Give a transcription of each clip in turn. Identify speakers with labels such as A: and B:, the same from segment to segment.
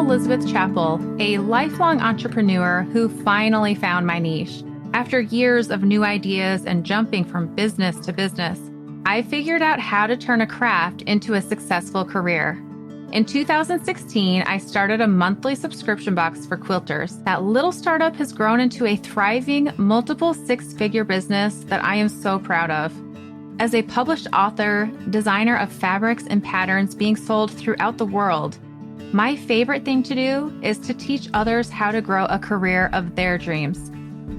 A: Elizabeth Chappell, a lifelong entrepreneur who finally found my niche. After years of new ideas and jumping from business to business, I figured out how to turn a craft into a successful career. In 2016, I started a monthly subscription box for quilters. That little startup has grown into a thriving, multiple six-figure business that I am so proud of. As a published author, designer of fabrics and patterns being sold throughout the world, my favorite thing to do is to teach others how to grow a career of their dreams.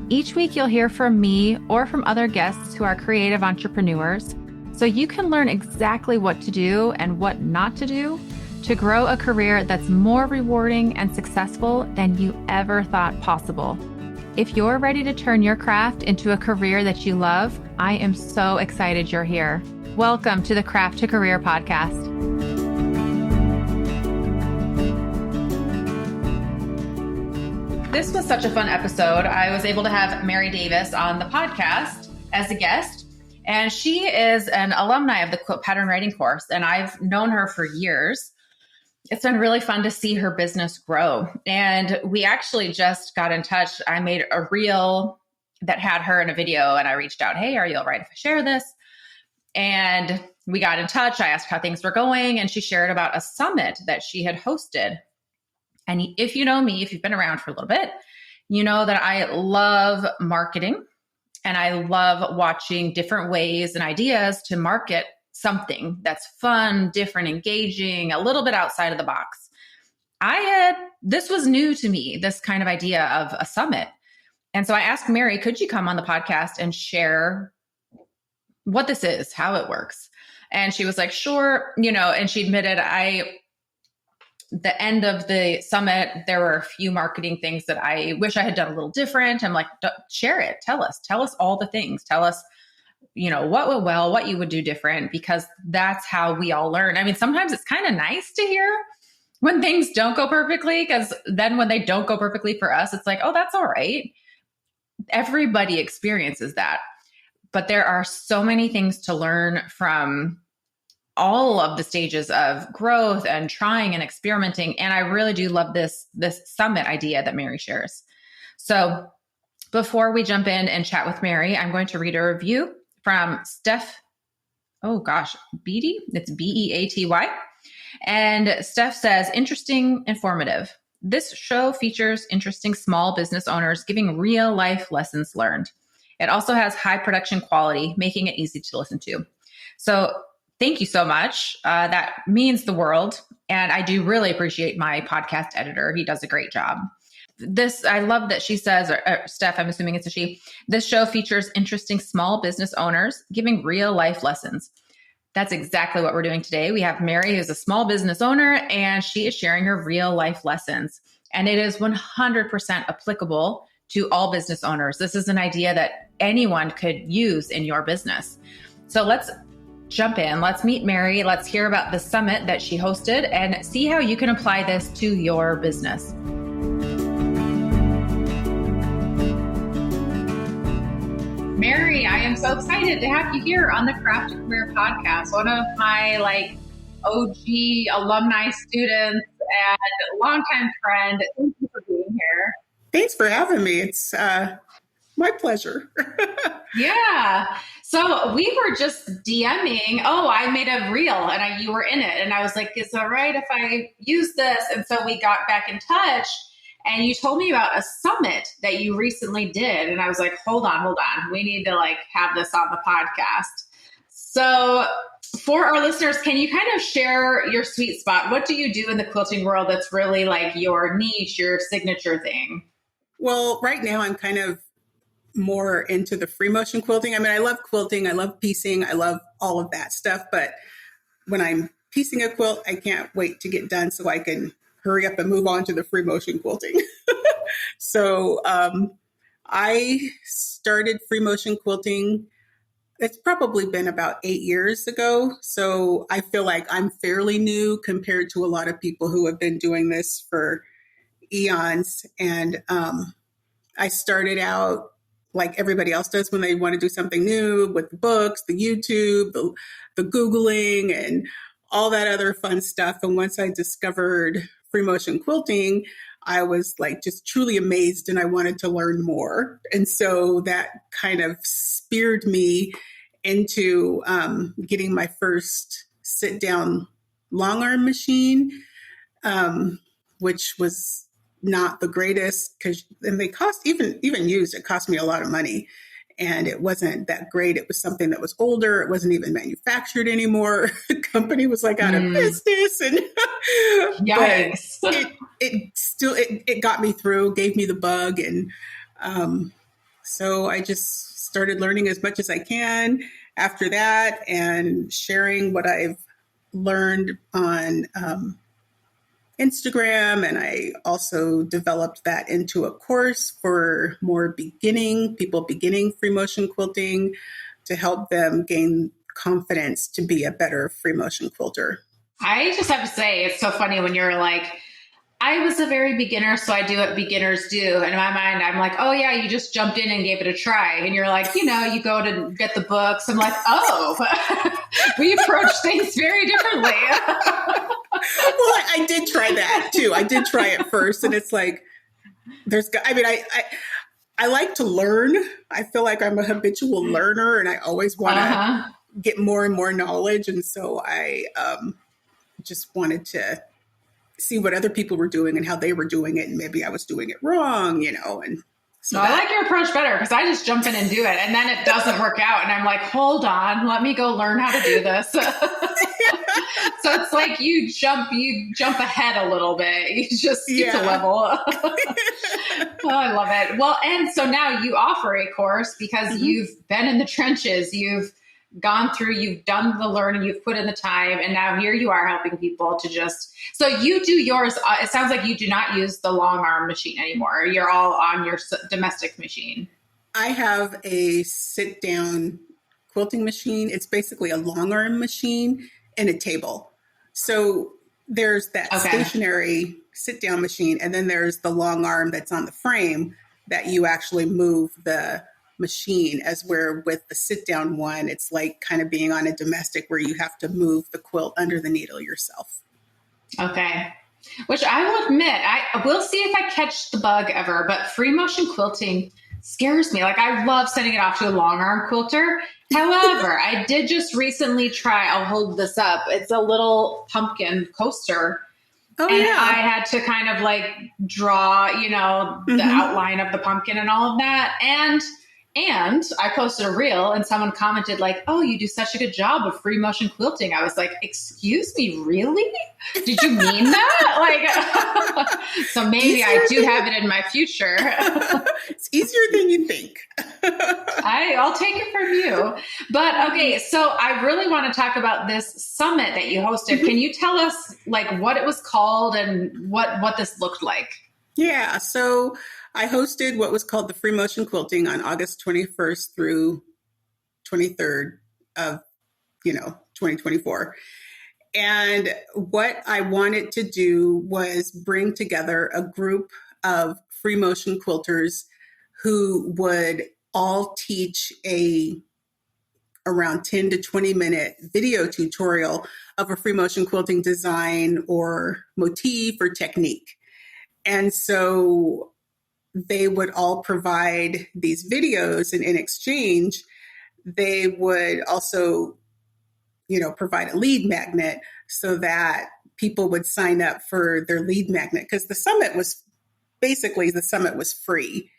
A: Each week, you'll hear from me or from other guests who are creative entrepreneurs, so you can learn exactly what to do and what not to do to grow a career that's more rewarding and successful than you ever thought possible. If you're ready to turn your craft into a career that you love, I am so excited you're here. Welcome to the Craft to Career podcast. This was such a fun episode. I was able to have Mary Davis on the podcast as a guest, and she is an alumni of the quilt pattern writing course, and I've known her for years. It's been really fun to see her business grow, and we actually just got in touch. I made a reel that had her in a video, and I reached out, hey, are you all right if I share this? And we got in touch. I asked how things were going, and she shared about a summit that she had hosted. And if you know me, if you've been around for a little bit, you know that I love marketing and I love watching different ways and ideas to market something that's fun, different, engaging, a little bit outside of the box. This was new to me, this kind of idea of a summit. And so I asked Mary, could you come on the podcast and share what this is, how it works? And she was like, sure, and she admitted the end of the summit, there were a few marketing things that I wish I had done a little different. I'm like, share it. Tell us all the things. Tell us, what went well, what you would do different, because that's how we all learn. I mean, sometimes it's kind of nice to hear when things don't go perfectly, because then when they don't go perfectly for us, it's like, oh, that's all right. Everybody experiences that. But there are so many things to learn from all of the stages of growth and trying and experimenting. And I really do love this summit idea that Mary shares. So before we jump in and chat with Mary, I'm going to read a review from Steph. Oh gosh, Beatty. It's Beaty. And Steph says, interesting, informative. This show features interesting small business owners giving real life lessons learned. It also has high production quality, making it easy to listen to. So thank you so much. That means the world. And I do really appreciate my podcast editor. He does a great job. I love that she says, Steph, I'm assuming it's a she, this show features interesting small business owners giving real life lessons. That's exactly what we're doing today. We have Mary, who's a small business owner, and she is sharing her real life lessons. And it is 100% applicable to all business owners. This is an idea that anyone could use in your business. So let's jump in. Let's meet Mary. Let's hear about the summit that she hosted and see how you can apply this to your business. Mary, I am so excited to have you here on the Craft to Career podcast. One of my OG alumni students and longtime friend. Thank you for being here.
B: Thanks for having me. It's my pleasure.
A: Yeah. So we were just DMing. Oh, I made a reel and you were in it. And I was like, is it all right if I use this? And so we got back in touch and you told me about a summit that you recently did. And I was like, hold on. We need to have this on the podcast. So for our listeners, can you kind of share your sweet spot? What do you do in the quilting world that's really your niche, your signature thing?
B: Well, right now I'm kind of more into the free motion quilting. I mean, I love quilting. I love piecing. I love all of that stuff. But when I'm piecing a quilt, I can't wait to get done so I can hurry up and move on to the free motion quilting. So I started free motion quilting. It's probably been about 8 years ago. So I feel like I'm fairly new compared to a lot of people who have been doing this for eons. And I started out like everybody else does when they want to do something new, with the books, the YouTube, the Googling, and all that other fun stuff. And once I discovered free motion quilting, I was like just truly amazed and I wanted to learn more. And so that kind of speared me into getting my first sit down long arm machine, which was not the greatest and they cost even used, it cost me a lot of money. And it wasn't that great. It was something that was older. It wasn't even manufactured anymore. The company was like out of business. And
A: yikes.
B: But it got me through, gave me the bug. And so I just started learning as much as I can after that and sharing what I've learned on Instagram. And I also developed that into a course for more people beginning free motion quilting to help them gain confidence to be a better free motion quilter.
A: I just have to say, it's so funny when you're like, I was a very beginner, so I do what beginners do. And in my mind, I'm like, oh yeah, you just jumped in and gave it a try. And you're like, you go to get the books. I'm like, oh, we approach things very differently.
B: Well, I did try that too. I did try it first. And it's like, I like to learn. I feel like I'm a habitual learner and I always want to get more and more knowledge. And so I just wanted to see what other people were doing and how they were doing it. And maybe I was doing it wrong, and so
A: I like your approach better because I just jump in and do it. And then it doesn't work out. And I'm like, hold on, let me go learn how to do this. So it's like you jump ahead a little bit. You just get to level. Oh, I love it. Well, and so now you offer a course because you've been in the trenches. You've gone through, you've done the learning, you've put in the time, and now here you are helping people to so you do yours. It sounds like you do not use the long arm machine anymore. You're all on your domestic machine.
B: I have a sit down quilting machine. It's basically a long arm machine and a table. So there's that stationary sit down machine. And then there's the long arm that's on the frame that you actually move the machine, as where with the sit down one, it's like kind of being on a domestic where you have to move the quilt under the needle yourself. Okay.
A: Which I will admit, I will see if I catch the bug ever, but free motion quilting scares me. Like I love sending it off to a long arm quilter. However, I did just recently I'll hold this up. It's a little pumpkin coaster. Oh, and I had to kind of like draw, the outline of the pumpkin and all of that. And I posted a reel and someone commented like, oh, you do such a good job of free motion quilting. I was like, excuse me, really? Did you mean that? Like, so maybe I do have it in my future.
B: It's easier than you think.
A: I'll take it from you. But okay, so I really want to talk about this summit that you hosted. Can you tell us like what it was called and what this looked like?
B: Yeah, so I hosted what was called the Free Motion Quilting on August 21st through 23rd of, 2024. And what I wanted to do was bring together a group of free motion quilters who would all teach around 10 to 20 minute video tutorial of a free motion quilting design or motif or technique. And so they would all provide these videos, and in exchange, they would also, provide a lead magnet so that people would sign up for their lead magnet, because the summit was free.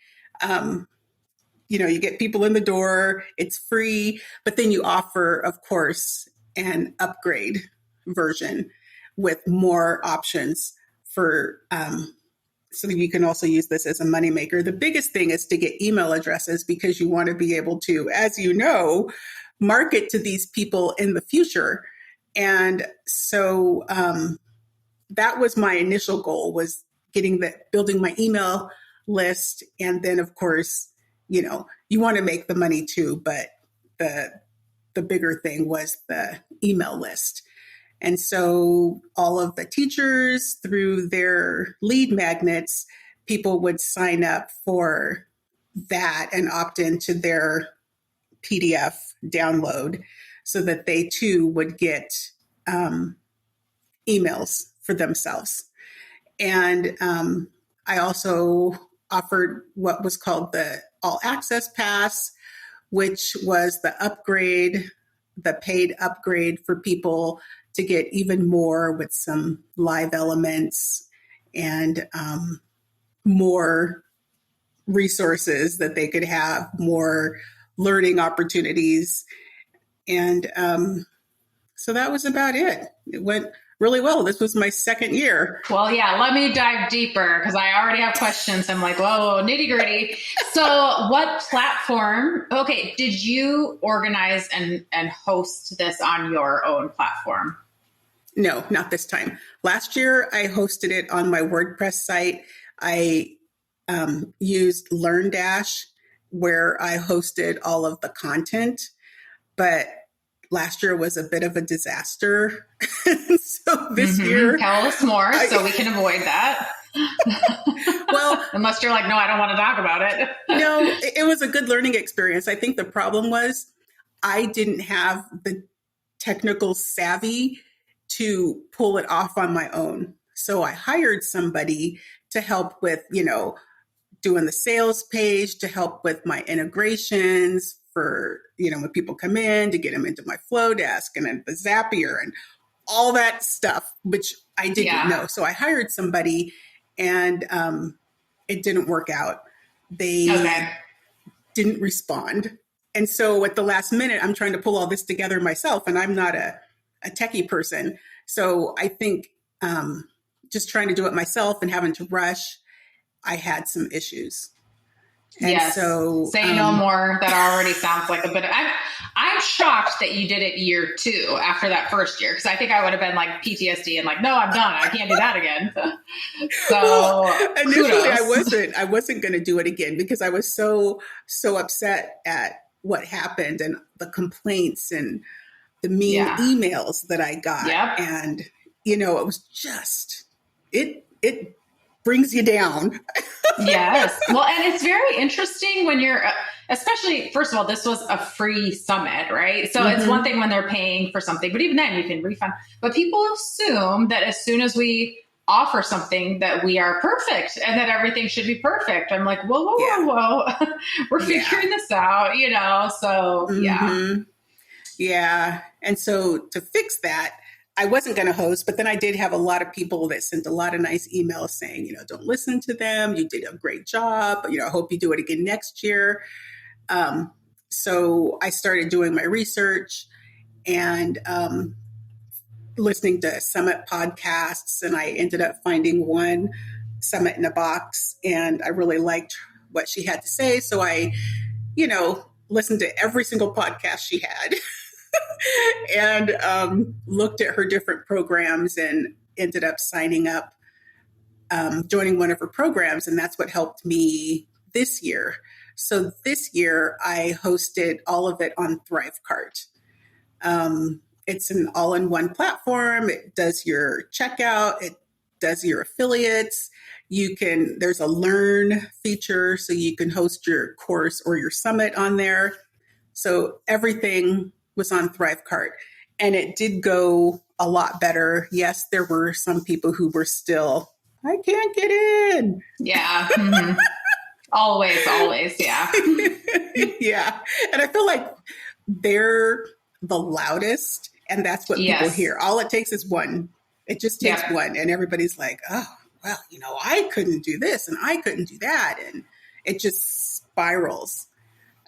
B: You get people in the door, it's free, but then you offer, of course, an upgrade version with more options for, so you can also use this as a moneymaker. The biggest thing is to get email addresses, because you want to be able to, as you know, market to these people in the future. And so that was my initial goal, was building my email list. And then, of course, you want to make the money too, but the bigger thing was the email list. And so all of the teachers, through their lead magnets, people would sign up for that and opt into their PDF download so that they too would get emails for themselves. And I also offered what was called the All Access Pass, which was the paid upgrade for people to get even more with some live elements and more resources that they could have, more learning opportunities. And so that was about it. It went really well. This was my second year.
A: Well, yeah, let me dive deeper because I already have questions. I'm like, whoa, nitty gritty. So what platform, did you organize and host this on your own platform?
B: No, not this time. Last year, I hosted it on my WordPress site. I used LearnDash, where I hosted all of the content, but last year was a bit of a disaster. So this year...
A: Tell us more so we can avoid that. Well, unless you're like, no, I don't want to talk about it.
B: No, it was a good learning experience. I think the problem was I didn't have the technical savvy to pull it off on my own. So I hired somebody to help with, doing the sales page, to help with my integrations for, when people come in, to get them into my Flowdesk and then the Zapier and all that stuff, which I didn't know. So I hired somebody and it didn't work out. They didn't respond. And so at the last minute, I'm trying to pull all this together myself, and I'm not a techie person. So I think just trying to do it myself and having to rush, I had some issues. And so
A: say no more. That already sounds like a bit of, I'm shocked that you did it year 2 after that first year. Cause I think I would have been like PTSD and like, no, I'm done. I can't do that again. So
B: initially I wasn't going to do it again because I was so upset at what happened and the complaints and the mean emails that I got.
A: Yep.
B: And, it was just, it brings you down.
A: Yes. Well, and it's very interesting when you're, especially, first of all, this was a free summit, right? So it's one thing when they're paying for something, but even then you can refund. But people assume that as soon as we offer something that we are perfect and that everything should be perfect. I'm like, whoa. We're figuring this out, so
B: Yeah. And so to fix that, I wasn't going to host, but then I did have a lot of people that sent a lot of nice emails saying, don't listen to them. You did a great job. I hope you do it again next year. So I started doing my research and listening to Summit podcasts. And I ended up finding one, Summit in a Box, and I really liked what she had to say. So I, listened to every single podcast she had. And looked at her different programs and ended up signing up, joining one of her programs. And that's what helped me this year. So this year I hosted all of it on ThriveCart. It's an all-in-one platform. It does your checkout. It does your affiliates. There's a learn feature, so you can host your course or your summit on there. So everything was on ThriveCart, and it did go a lot better. Yes, there were some people who were still, I can't get in.
A: Yeah. Mm-hmm. always. Yeah.
B: Yeah. And I feel like they're the loudest, and that's what people hear. All it takes is one. It just takes one, and everybody's like, oh, well, I couldn't do this and I couldn't do that. And it just spirals.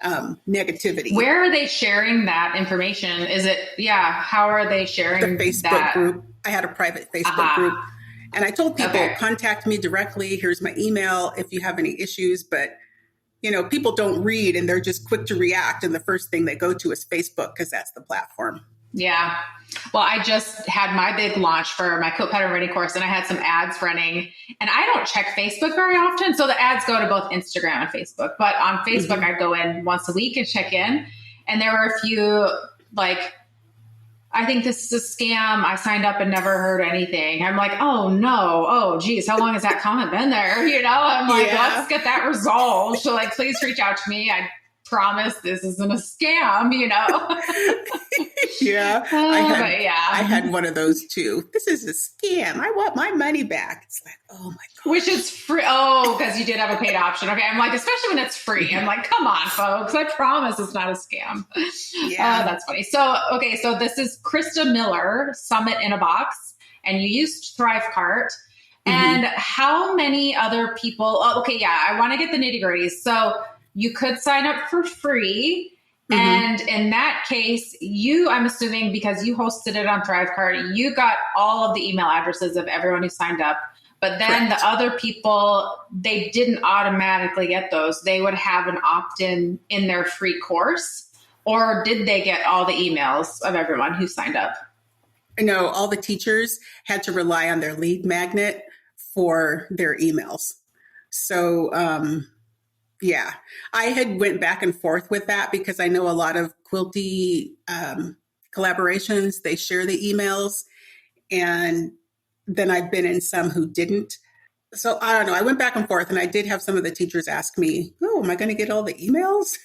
B: Negativity.
A: Where are they sharing that information? Is it, how are they sharing
B: the Facebook group? I had a private Facebook group, and I told people, contact me directly. Here's my email if you have any issues. But, people don't read, and they're just quick to react. And the first thing they go to is Facebook because that's the platform.
A: Yeah. Well, I just had my big launch for my quilt pattern reading course, and I had some ads running, and I don't check Facebook very often. So the ads go to both Instagram and Facebook, but on Facebook, I go in once a week and check in. And there were a few, like, I think this is a scam. I signed up and never heard anything. I'm like, oh no. Oh geez. How long has that comment been there? I'm like, let's get that resolved. So please reach out to me. I promise this isn't a scam, you know?
B: Yeah.
A: But yeah.
B: I had one of those too. This is a scam. I want my money back. It's like, oh my God.
A: Which is free. Oh, because you did have a paid option. Okay. I'm like, especially when it's free. I'm like, come on, folks. I promise it's not a scam.
B: Yeah.
A: That's funny. So, okay. So this is Krista Miller, Summit in a Box, and you used ThriveCart. And how many other people? Oh, okay. Yeah. I want to get the nitty gritty. So you could sign up for free. And in that case, I'm assuming because you hosted it on ThriveCart, you got all of the email addresses of everyone who signed up. But then the other people, they didn't automatically get those. They would have an opt-in in their free course. Or did they get all the emails of everyone who signed up?
B: No, all the teachers had to rely on their lead magnet for their emails. So, yeah, I had went back and forth with that because I know a lot of quilty collaborations, they share the emails, and then I've been in some who didn't. So I don't know. I went back and forth, and I did have some of the teachers ask me, oh, am I going to get all the emails?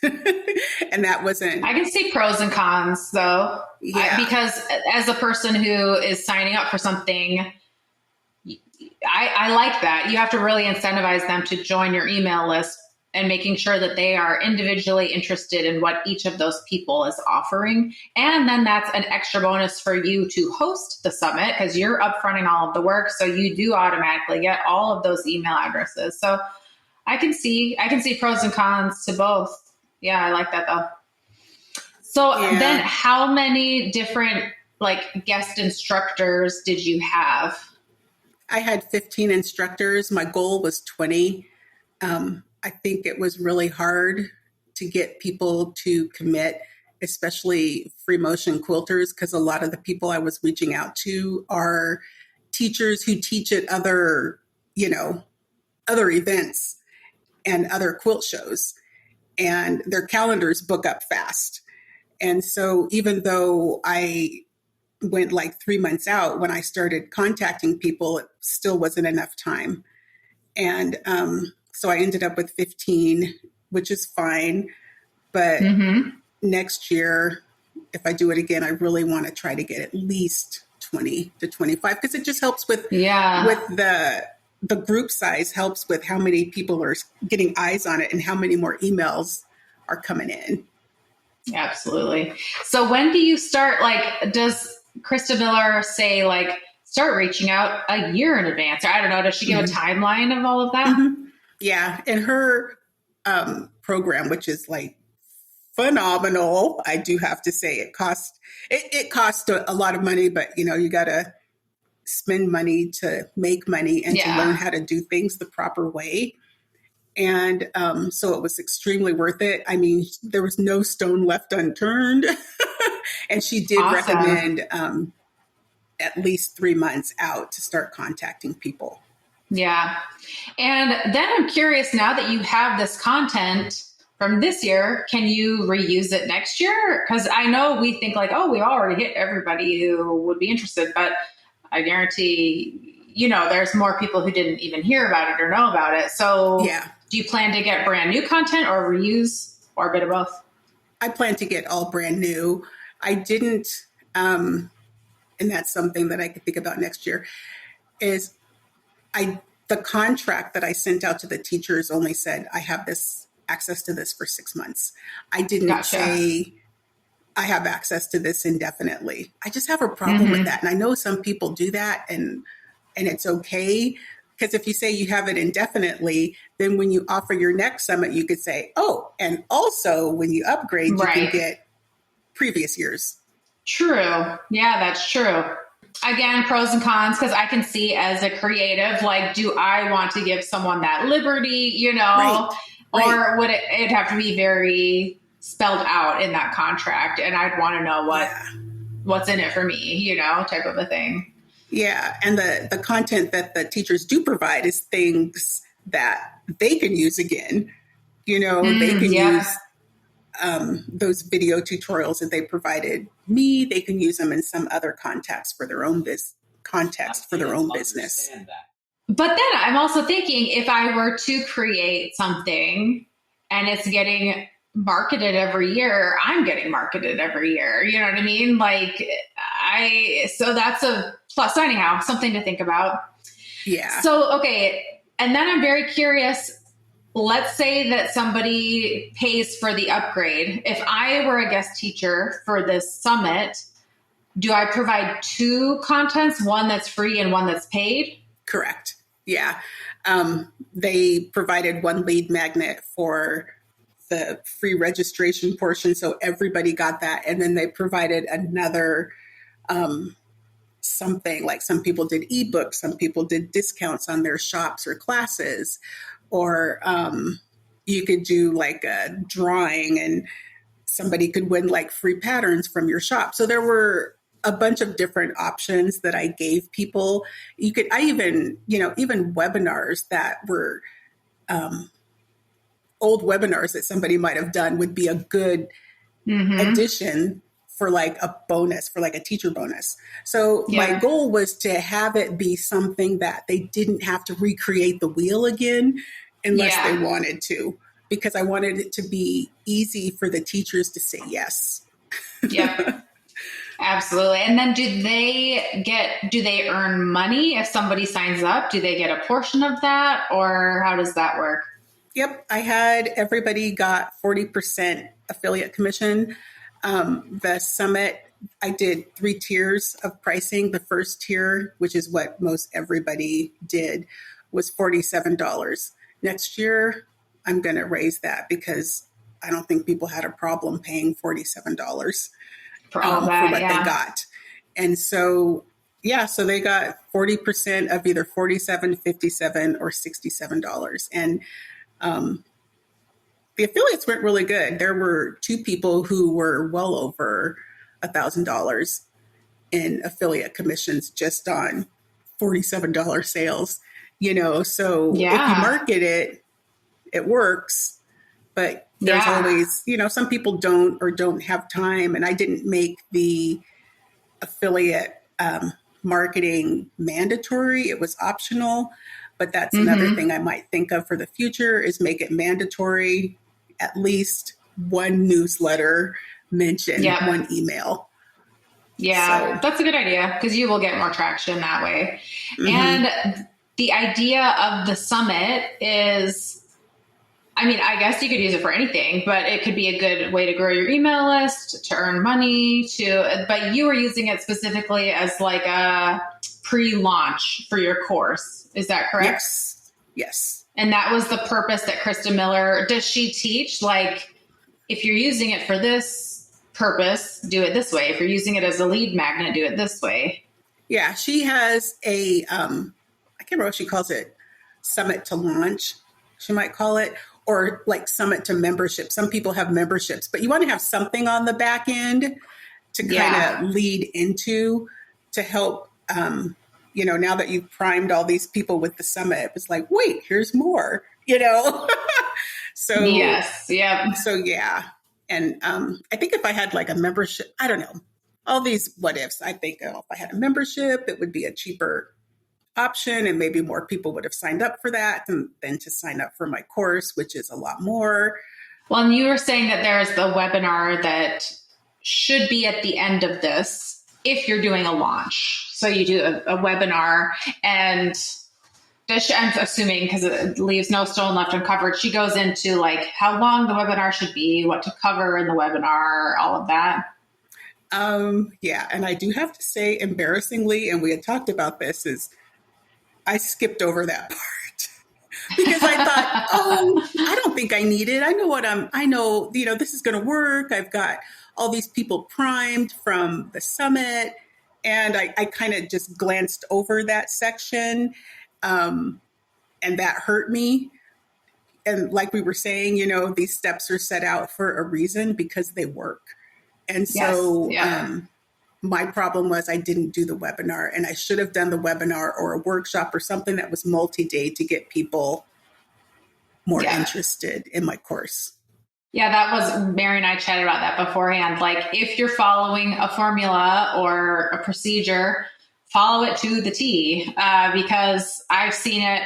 B: And that wasn't.
A: I can see pros and cons, though, because as a person who is signing up for something, I like that. You have to really incentivize them to join your email list and making sure that they are individually interested in what each of those people is offering. And then that's an extra bonus for you to host the summit because you're upfronting all of the work. So you do automatically get all of those email addresses. So I can see pros and cons to both. Yeah, I like that though. So then how many different like guest instructors did you have?
B: I had 15 instructors. My goal was 20. I think it was really hard to get people to commit, especially free motion quilters, because a lot of the people I was reaching out to are teachers who teach at other events and other quilt shows, and their calendars book up fast. And so even though I went like 3 months out, when I started contacting people, it still wasn't enough time. And so I ended up with 15, which is fine. But next year, if I do it again, I really want to try to get at least 20 to 25 because it just helps with the group size, helps with how many people are getting eyes on it and how many more emails are coming in.
A: Absolutely. So when do you start? Like, does Krista Miller say like start reaching out a year in advance? Or I don't know. Does she give a timeline of all of that?
B: Yeah. And her program, which is like phenomenal, I do have to say it costs a lot of money, but you got to spend money to make money and to learn how to do things the proper way. And so it was extremely worth it. I mean, there was no stone left unturned. And she did recommend at least 3 months out to start contacting people. Yeah.
A: And then I'm curious, now that you have this content from this year, can you reuse it next year? Because I know we think like, oh, we already hit everybody who would be interested, but I guarantee, there's more people who didn't even hear about it or know about it. So do you plan to get brand new content or reuse or a bit of both?
B: I plan to get all brand new. I didn't, and that's something that I could think about next year, is the contract that I sent out to the teachers only said, I have this access to this for 6 months. I didn't say I have access to this indefinitely. I just have a problem with that. And I know some people do that and it's okay. Because if you say you have it indefinitely, then when you offer your next summit, you could say, oh, and also when you upgrade, you can get previous years. True.
A: Yeah, that's true. Again, pros and cons, because I can see as a creative, like, do I want to give someone that liberty, or would it have to be very spelled out in that contract? And I'd want to know what's in it for me, type of a thing.
B: Yeah. And the content that the teachers do provide is things that they can use again. They can use those video tutorials that they provided me. They can use them in some other context for their own business.
A: But then I'm also thinking, if I were to create something and it's getting marketed every year. I'm getting marketed every year. You know what I mean? Like so that's a plus. Anyhow, something to think about.
B: Yeah.
A: So, okay. And then I'm very curious. Let's say that somebody pays for the upgrade. If I were a guest teacher for this summit, do I provide two contents, one that's free and one that's paid?
B: Correct. Yeah. They provided one lead magnet for the free registration portion. So everybody got that. And then they provided another something, like some people did ebooks, some people did discounts on their shops or classes, or you could do like a drawing and somebody could win like free patterns from your shop. So there were a bunch of different options that I gave people. Even webinars that were old webinars that somebody might have done would be a good addition for like a bonus, for like a teacher bonus. So my goal was to have it be something that they didn't have to recreate the wheel again unless they wanted to, because I wanted it to be easy for the teachers to say yes.
A: Yep. Absolutely. And then do they earn money if somebody signs up? Do they get a portion of that, or how does that work?
B: Yep. Everybody got 40% affiliate commission. The summit, I did 3 tiers of pricing. The first tier, which is what most everybody did, was $47. Next year, I'm going to raise that because I don't think people had a problem paying $47 for what they got. And so, so they got 40% of either $47, $57, or $67. And the affiliates went really good. There were 2 people who were well over $1,000 in affiliate commissions just on $47 sales, so if you market it, it works, but there's always, some people don't have time. And I didn't make the affiliate marketing mandatory. It was optional, but that's another thing I might think of for the future is make it mandatory, at least one newsletter mention, one email.
A: Yeah, that's a good idea because you will get more traction that way. And the idea of the summit is, I guess you could use it for anything, but it could be a good way to grow your email list, to earn money, but you were using it specifically as like a pre-launch for your course. Is that correct?
B: Yes.
A: And that was the purpose that Krista Miller, does she teach? Like, if you're using it for this purpose, do it this way. If you're using it as a lead magnet, do it this way. Yeah,
B: she has I can't remember what she calls it, summit to launch, she might call it, or like summit to membership. Some people have memberships, but you want to have something on the back end to kind of lead into to help, now that you've primed all these people with the summit, it's like, wait, here's more, So,
A: yes. Yeah.
B: So, yeah. And I think if I had like a membership, I don't know, all these what ifs, I think if I had a membership, it would be a cheaper option and maybe more people would have signed up for that than to sign up for my course, which is a lot more.
A: Well, and you were saying that there's the webinar that should be at the end of this if you're doing a launch. So you do a webinar, and I'm assuming because it leaves no stone left uncovered, she goes into like how long the webinar should be, what to cover in the webinar, all of that.
B: Yeah. And I do have to say, embarrassingly, and we had talked about this, is I skipped over that part because I thought, I don't think I need it. I know, this is going to work. I've got all these people primed from the summit. And I kind of just glanced over that section. And that hurt me. And like we were saying, these steps are set out for a reason because they work. And so my problem was I didn't do the webinar, and I should have done the webinar or a workshop or something that was multi-day to get people more interested in my course.
A: Yeah, that was, Mary and I chatted about that beforehand. Like if you're following a formula or a procedure, follow it to the T, because I've seen it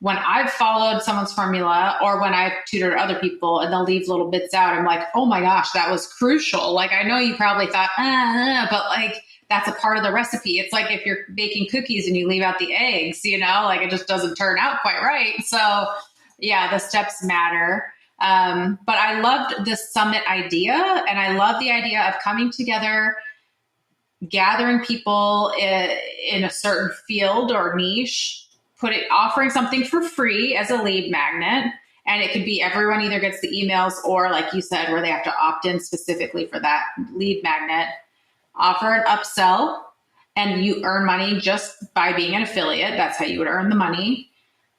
A: when I've followed someone's formula or when I've tutored other people and they'll leave little bits out, I'm like, oh my gosh, that was crucial. Like, I know you probably thought, but like, that's a part of the recipe. It's like if you're baking cookies and you leave out the eggs, like it just doesn't turn out quite right. So yeah, the steps matter. But I loved this summit idea, and I love the idea of coming together, gathering people in a certain field or niche, offering something for free as a lead magnet. And it could be everyone either gets the emails or, like you said, where they have to opt in specifically for that lead magnet, offer an upsell, and you earn money just by being an affiliate. That's how you would earn the money.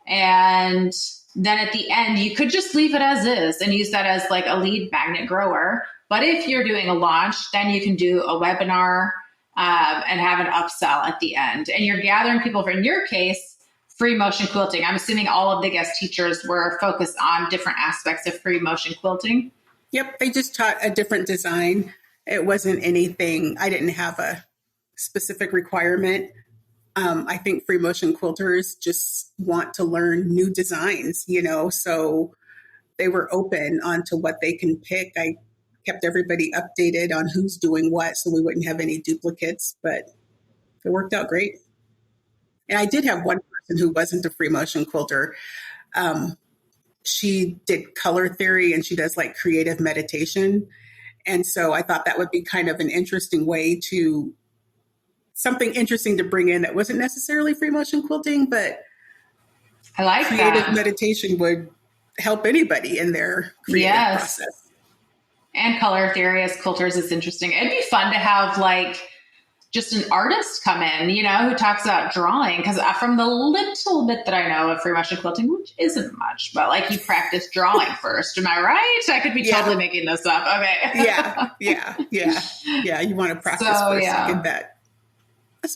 A: And then at the end, you could just leave it as is and use that as like a lead magnet grower. But if you're doing a launch, then you can do a webinar and have an upsell at the end. And you're gathering people for, in your case, free motion quilting. I'm assuming all of the guest teachers were focused on different aspects of free motion quilting.
B: Yep. They just taught a different design. It wasn't anything, I didn't have a specific requirement. I think free motion quilters just want to learn new designs, so they were open onto what they can pick. I kept everybody updated on who's doing what so we wouldn't have any duplicates, but it worked out great. And I did have one person who wasn't a free motion quilter. She did color theory and she does like creative meditation. And so I thought that would be kind of an interesting way to, something interesting to bring in that wasn't necessarily free motion quilting, but
A: I like
B: creative meditation would help anybody in their creative process.
A: And color theory as quilters is interesting. It'd be fun to have like just an artist come in, who talks about drawing. Because from the little bit that I know of free motion quilting, which isn't much, but like you practice drawing first. Am I right? I could be totally making this up. Okay. Yeah. You want to practice first to get that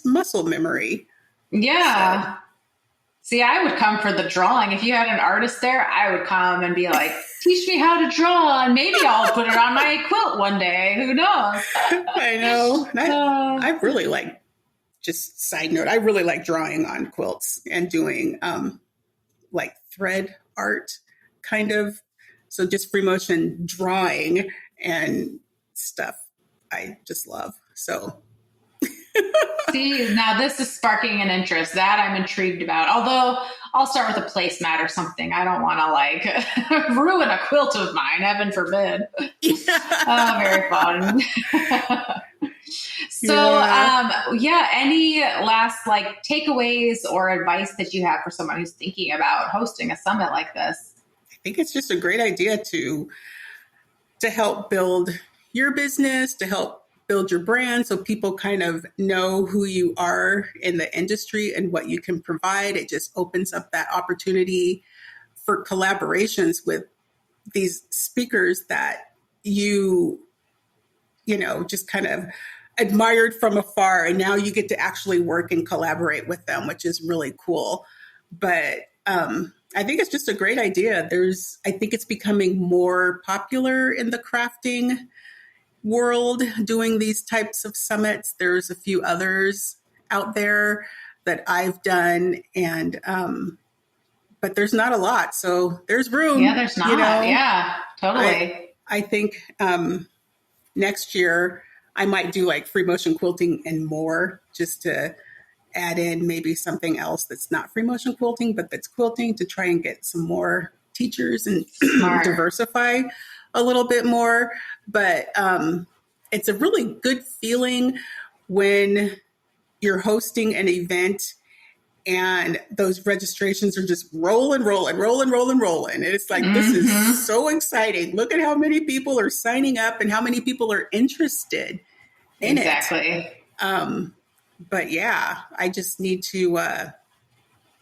A: muscle memory. Yeah. See, I would come for the drawing. If you had an artist there, I would come and be like, teach me how to draw, and maybe I'll put it on my quilt one day. Who knows?
B: I know. I really like, just side note, I really like drawing on quilts and doing like thread art kind of. So just free motion drawing and stuff I just love. So
A: see, now this is sparking an interest that I'm intrigued about. Although I'll start with a placemat or something. I don't want to like ruin a quilt of mine, heaven forbid. Oh, very fun. So, any last like takeaways or advice that you have for someone who's thinking about hosting a summit like this?
B: I think it's just a great idea to help build your business, to help build your brand so people kind of know who you are in the industry and what you can provide. It just opens up that opportunity for collaborations with these speakers that you just kind of admired from afar. And now you get to actually work and collaborate with them, which is really cool. But I think it's just a great idea. I think it's becoming more popular in the crafting world doing these types of summits. There's a few others out there that I've done, and but there's not a lot, so there's room.
A: Yeah, there's not. Yeah, totally.
B: I think next year I might do like free motion quilting and more, just to add in maybe something else that's not free motion quilting, but that's quilting, to try and get some more teachers and diversify a little bit more. But it's a really good feeling when you're hosting an event and those registrations are just rolling. And it's like, this is so exciting. Look at how many people are signing up and how many people are interested in it.
A: Exactly.
B: But yeah, I just need to,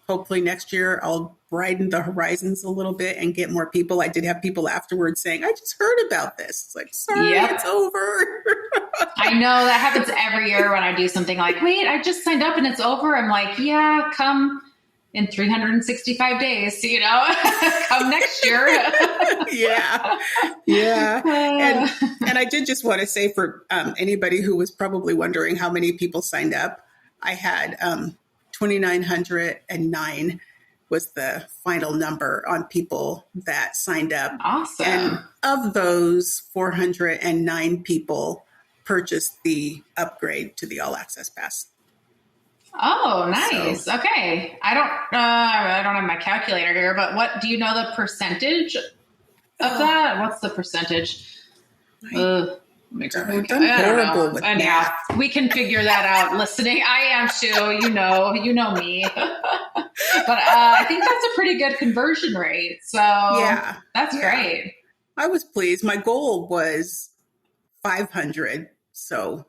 B: hopefully next year I'll broaden the horizons a little bit and get more people. I did have people afterwards saying, I just heard about this. It's like, sorry, It's over.
A: I know that happens every year when I do something like, wait, I just signed up and it's over. I'm like, yeah, come in 365 days, come next year.
B: Yeah. And I did just want to say for anybody who was probably wondering how many people signed up, I had 2,909 was the final number on people that signed up.
A: Awesome.
B: And of those, 409 people purchased the upgrade to the All Access Pass.
A: Oh, nice. So, okay. I don't have my calculator here, but what do you know the percentage of that? What's the percentage?
B: I'm horrible with math.
A: We can figure that out listening. I am too. You know me. But I think that's a pretty good conversion rate. So that's great.
B: I was pleased. My goal was 500. So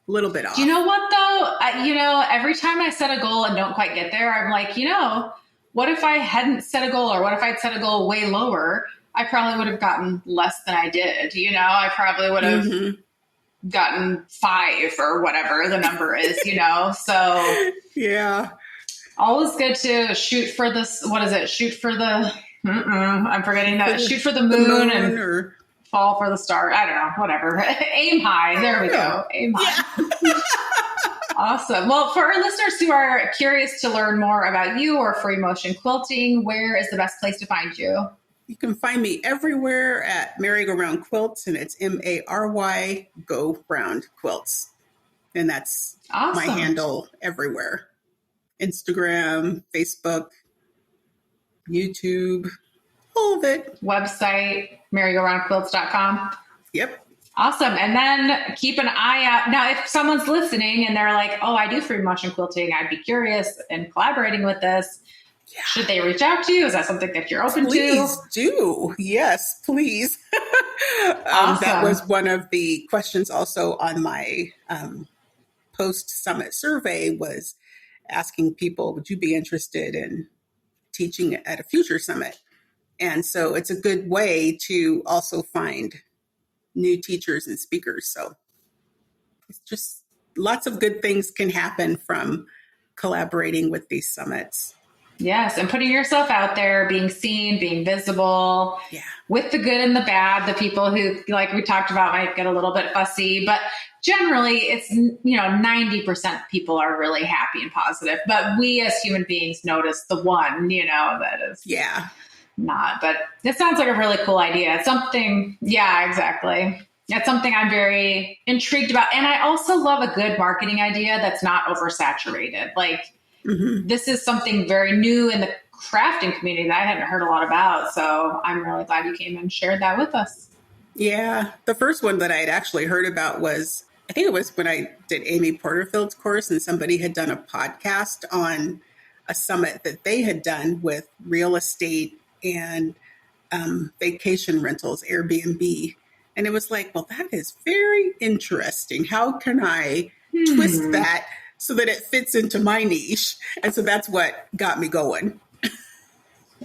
B: a little bit off.
A: Do you know what though? Every time I set a goal and don't quite get there, I'm like, what if I hadn't set a goal, or what if I'd set a goal way lower? I probably would have gotten less than I did. I probably would have gotten 5 or whatever the number is, So
B: yeah,
A: always good to shoot for this. What is it? Shoot for the, I'm forgetting that. Shoot for the moon and fall for the star. I don't know, whatever. Aim high. There we go. Aim high. Yeah. Awesome. Well, for our listeners who are curious to learn more about you or free motion quilting, where is the best place to find you?
B: You can find me everywhere at Mary Go Round Quilts, and it's Mary Go Round Quilts. And that's my handle everywhere. Instagram, Facebook, YouTube, all of it.
A: Website, marygoroundquilts.com.
B: Yep.
A: Awesome. And then keep an eye out. Now, if someone's listening and they're like, oh, I do free motion quilting, I'd be curious in collaborating with this. Yeah. Should they reach out to you? Is that something that you're open to?
B: Please do. Yes, please.
A: Awesome.
B: That was one of the questions also on my post-summit survey, was asking people, would you be interested in teaching at a future summit? And so it's a good way to also find new teachers and speakers. So it's just lots of good things can happen from collaborating with these summits.
A: Yes. And putting yourself out there, being seen, being visible, with the good and the bad. The people who, like we talked about, might get a little bit fussy, but generally it's, 90% people are really happy and positive, but we as human beings notice the one, that is not, but it sounds like a really cool idea. It's something. Yeah, exactly. It's something I'm very intrigued about. And I also love a good marketing idea that's not oversaturated. Like, this is something very new in the crafting community that I hadn't heard a lot about. So I'm really glad you came and shared that with us. Yeah.
B: The first one that I had actually heard about was, I think it was when I did Amy Porterfield's course, and somebody had done a podcast on a summit that they had done with real estate and vacation rentals, Airbnb. And it was like, well, that is very interesting. How can I twist that so that it fits into my niche? And so that's what got me going.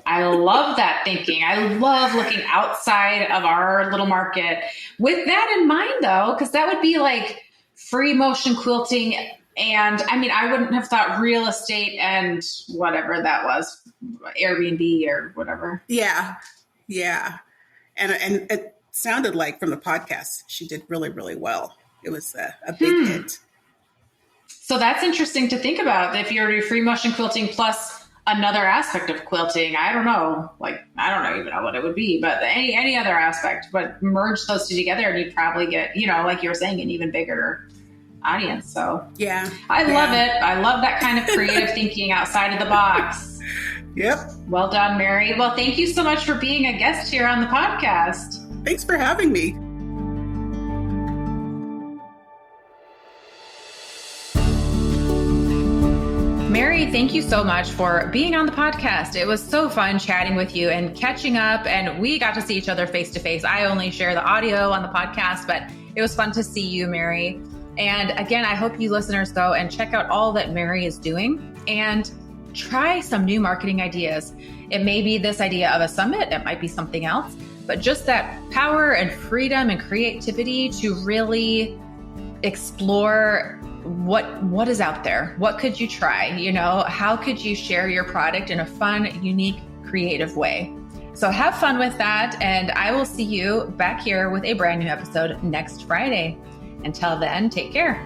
A: I love that thinking. I love looking outside of our little market with that in mind, though, because that would be like free motion quilting. And I mean, I wouldn't have thought real estate and whatever that was, Airbnb or whatever.
B: Yeah. Yeah. And it sounded like from the podcast, she did really, really well. It was a big hit.
A: So that's interesting to think about. If you're doing free motion quilting plus another aspect of quilting, I don't know even know what it would be, but any other aspect, but merge those two together and you'd probably get, like you were saying, an even bigger audience. So
B: yeah,
A: I love it. I love that kind of creative thinking outside of the box.
B: Yep.
A: Well done, Mary. Well, thank you so much for being a guest here on the podcast.
B: Thanks for having me.
A: Mary, thank you so much for being on the podcast. It was so fun chatting with you and catching up, and we got to see each other face to face. I only share the audio on the podcast, but it was fun to see you, Mary. And again, I hope you listeners go and check out all that Mary is doing and try some new marketing ideas. It may be this idea of a summit, it might be something else, but just that power and freedom and creativity to really explore what is out there. What could you try? How could you share your product in a fun, unique, creative way? So have fun with that. And I will see you back here with a brand new episode next Friday. Until then, take care.